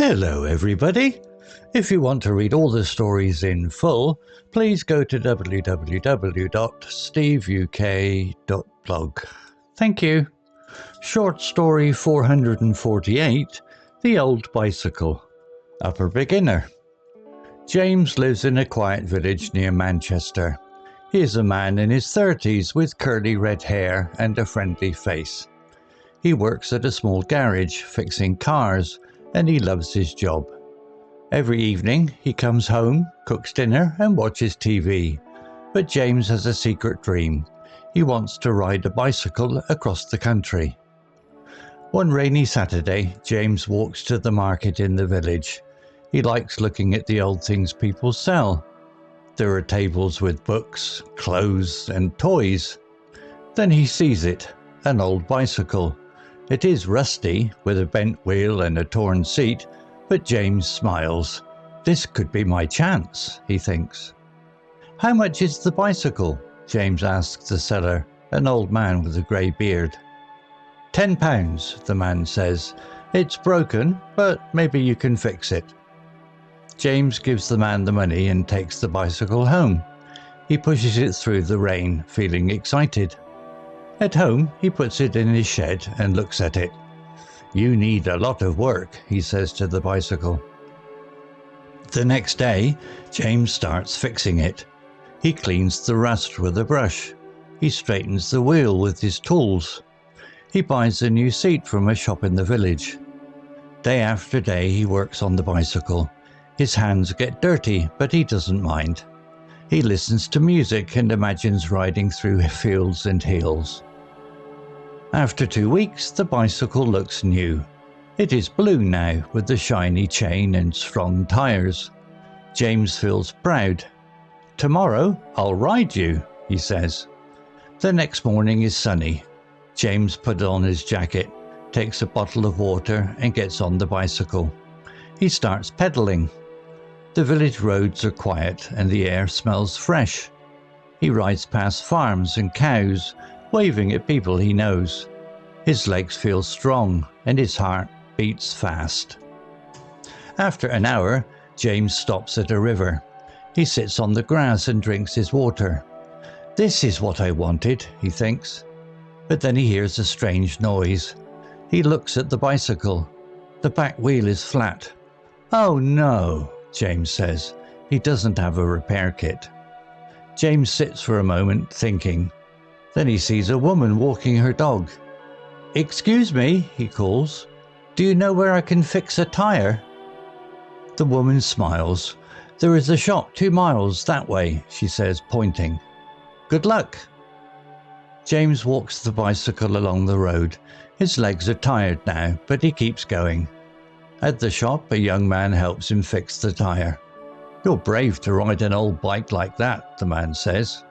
Hello everybody! If you want to read all the stories in full, please go to www.steveuk.blog. Thank you. Short story 448, The Old Bicycle. Upper beginner. James lives in a quiet village near Manchester. He is a man in his 30s with curly red hair and a friendly face. He works at a small garage fixing cars, and he loves his job. Every evening he comes home, cooks dinner and watches TV. But James has a secret dream. He wants to ride a bicycle across the country. One rainy Saturday, James walks to the market in the village. He likes looking at the old things people sell. There are tables with books, clothes and toys. Then he sees it, an old bicycle. It is rusty, with a bent wheel and a torn seat, but James smiles. This could be my chance, he thinks. How much is the bicycle? James asks the seller, an old man with a grey beard. £10, the man says. It's broken, but maybe you can fix it. James gives the man the money and takes the bicycle home. He pushes it through the rain, feeling excited. At home, he puts it in his shed and looks at it. You need a lot of work, he says to the bicycle. The next day, James starts fixing it. He cleans the rust with a brush. He straightens the wheel with his tools. He buys a new seat from a shop in the village. Day after day, he works on the bicycle. His hands get dirty, but he doesn't mind. He listens to music and imagines riding through fields and hills. After 2 weeks, the bicycle looks new. It is blue now, with the shiny chain and strong tires. James feels proud. Tomorrow, I'll ride you, he says. The next morning is sunny. James puts on his jacket, takes a bottle of water and gets on the bicycle. He starts pedaling. The village roads are quiet and the air smells fresh. He rides past farms and cows, waving at people he knows. His legs feel strong and his heart beats fast. After an hour, James stops at a river. He sits on the grass and drinks his water. This is what I wanted, he thinks. But then he hears a strange noise. He looks at the bicycle. The back wheel is flat. Oh no, James says. He doesn't have a repair kit. James sits for a moment thinking. Then he sees a woman walking her dog. Excuse me, he calls. Do you know where I can fix a tire? The woman smiles. There is a shop 2 miles that way, she says, pointing. Good luck. James walks the bicycle along the road. His legs are tired now, but he keeps going. At the shop, a young man helps him fix the tire. You're brave to ride an old bike like that, the man says.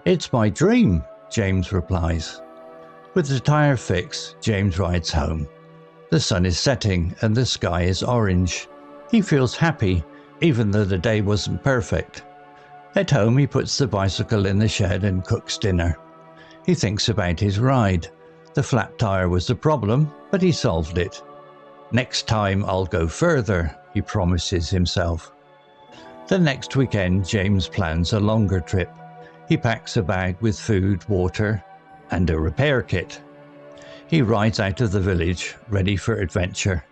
It's my dream, James replies. With the tire fixed, James rides home. The sun is setting and the sky is orange. He feels happy, even though the day wasn't perfect. At home, he puts the bicycle in the shed and cooks dinner. He thinks about his ride. The flat tire was the problem, but he solved it. Next time I'll go further, he promises himself. The next weekend, James plans a longer trip. He packs a bag with food, water, and a repair kit. He rides out of the village, ready for adventure.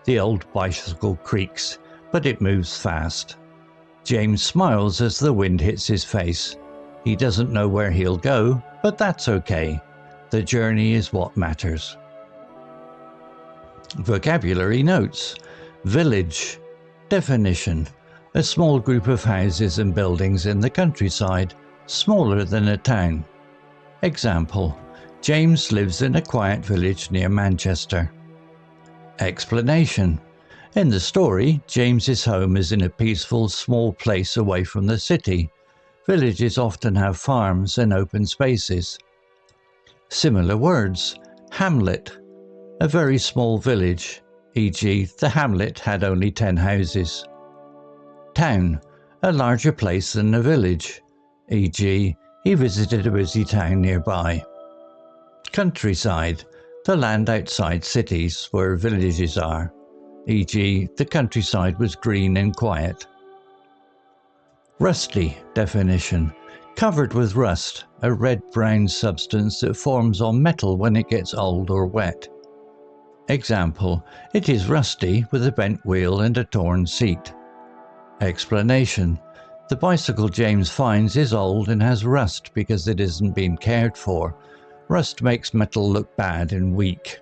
The old bicycle creaks, but it moves fast. James smiles as the wind hits his face. He doesn't know where he'll go, but that's okay. The journey is what matters. Vocabulary notes. Village. Definition. A small group of houses and buildings in the countryside, smaller than a town. Example. James lives in a quiet village near Manchester. Explanation. In the story, James's home is in a peaceful, small place away from the city. Villages often have farms and open spaces. Similar words. Hamlet. A very small village, e.g. the hamlet had only 10 houses. Town. A larger place than a village, e.g. he visited a busy town nearby. Countryside. The land outside cities where villages are. e.g. the countryside was green and quiet. Rusty definition. Covered with rust, a red-brown substance that forms on metal when it gets old or wet. Example, it is rusty with a bent wheel and a torn seat. Explanation. The bicycle James finds is old and has rust because it hasn't been cared for. Rust makes metal look bad and weak.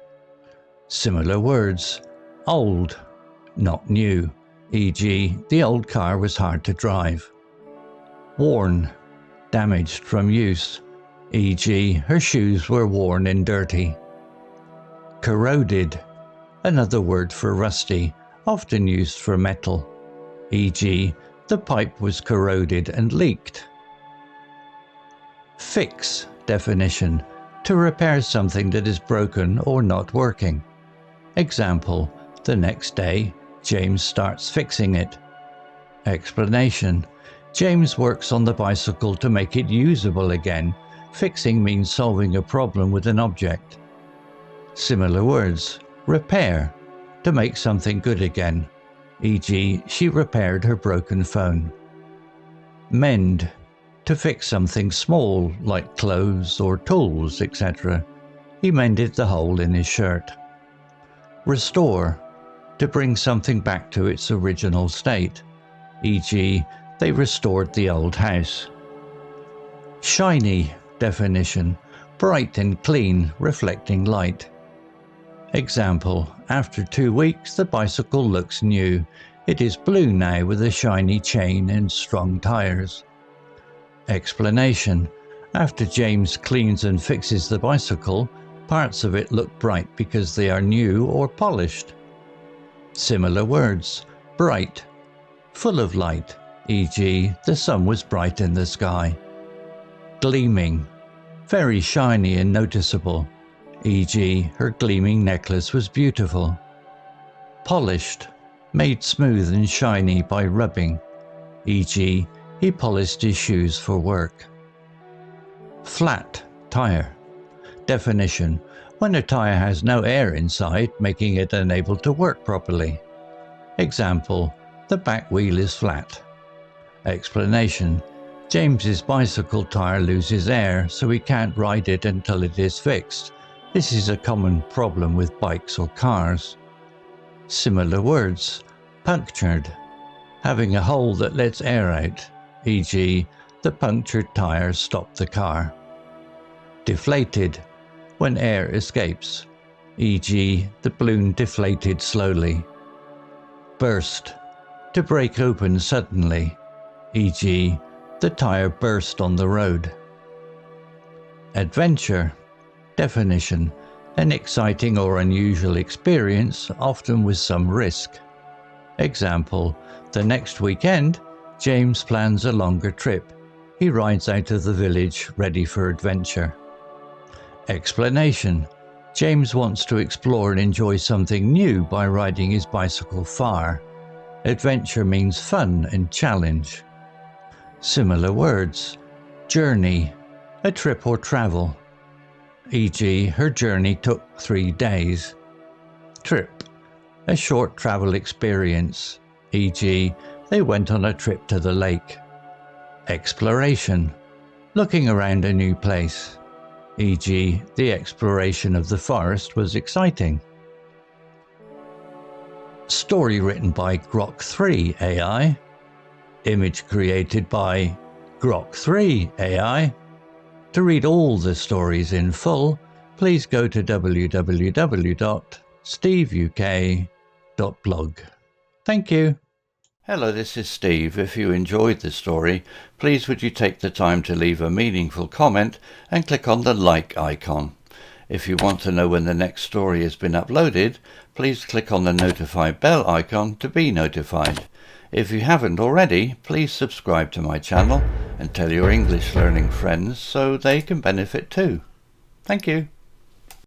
Similar words. Old, not new, e.g. the old car was hard to drive. Worn, damaged from use, e.g. her shoes were worn and dirty. Corroded, another word for rusty, often used for metal, e.g. the pipe was corroded and leaked. Fix definition. To repair something that is broken or not working. Example, the next day, James starts fixing it. Explanation. James works on the bicycle to make it usable again. Fixing means solving a problem with an object. Similar words. Repair, to make something good again, e.g. she repaired her broken phone. Mend, to fix something small like clothes or tools, etc. He mended the hole in his shirt. Restore, to bring something back to its original state, e.g. they restored the old house. Shiny definition. Bright and clean, reflecting light. Example, after 2 weeks the bicycle looks new. It is blue now with a shiny chain and strong tires. Explanation. After James cleans and fixes the bicycle, parts of it look bright because they are new or polished. Similar words. Bright, full of light, e.g. the sun was bright in the sky. Gleaming, very shiny and noticeable, e.g. her gleaming necklace was beautiful. Polished, made smooth and shiny by rubbing, e.g. he polished his shoes for work. Flat tire. Definition. When a tire has no air inside, making it unable to work properly. Example, the back wheel is flat. Explanation. James's bicycle tire loses air, so he can't ride it until it is fixed. This is a common problem with bikes or cars. Similar words. Punctured, having a hole that lets air out, e.g. the punctured tire stopped the car. Deflated, when air escapes, e.g. the balloon deflated slowly. Burst, to break open suddenly, e.g. the tire burst on the road. Adventure. Definition. An exciting or unusual experience, often with some risk. Example, the next weekend, James plans a longer trip. He rides out of the village ready for adventure. Explanation. James wants to explore and enjoy something new by riding his bicycle far. Adventure means fun and challenge. Similar words. Journey, a trip or travel, e.g. her journey took 3 days. Trip, a short travel experience, e.g. they went on a trip to the lake. Exploration, looking around a new place, e.g. the exploration of the forest was exciting. Story written by Grok 3 AI. Image created by Grok 3 AI. To read all the stories in full, please go to www.steveuk.blog. Thank you. Hello, this is Steve. If you enjoyed the story, please would you take the time to leave a meaningful comment and click on the like icon. If you want to know when the next story has been uploaded, please click on the notify bell icon to be notified. If you haven't already, please subscribe to my channel and tell your English learning friends so they can benefit too. Thank you.